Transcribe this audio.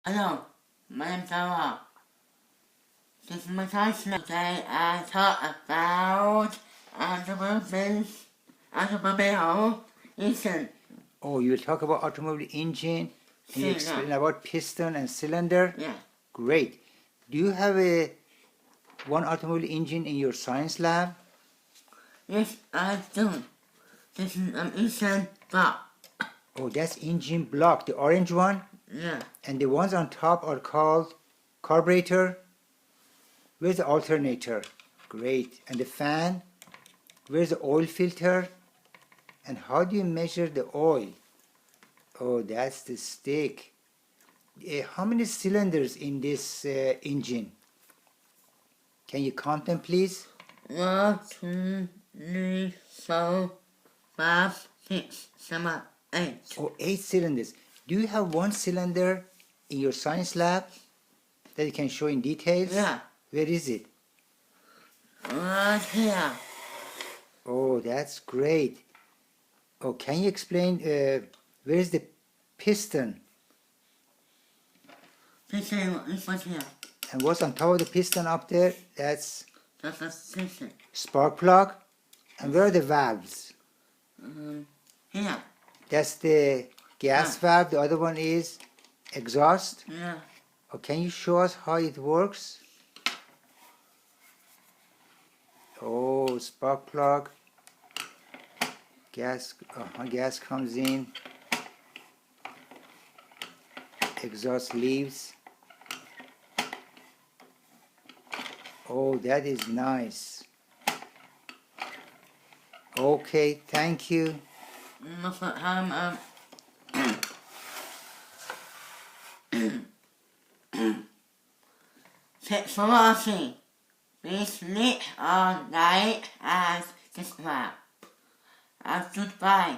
Hello, my name's Dara. This is my title. Today I talk about automobile engine. Oh, you will talk about automobile engine and you explain about piston and cylinder? Yeah. Great. Do you have one automobile engine in your science lab? Yes, I do. This is an engine block. Oh, that's engine block, the orange one? Yeah. And the ones on top are called carburetor? Where's the alternator? Great. And the fan? Where's the oil filter? And how do you measure the oil? Oh, that's the stick. How many cylinders in this engine? Can you count them, please? 1, 2, 3, 4, 5, 6, 7, 8. Oh, 8 cylinders. Do you have one cylinder in your science lab that you can show in details? Yeah. Where is it? Right here. Oh, that's great. Oh, can you explain where is the piston? Piston is right here. And what's on top of the piston up there? That's That's a piston. spark plug. And where are the valves? Here. That's the gas valve. The other one is exhaust. Yeah. Oh, can you show us how it works? Oh, spark plug. Gas comes in. Exhaust leaves. Oh, that is nice. Okay, thank you. Look at how Technology. This lit on light as this map. Goodbye.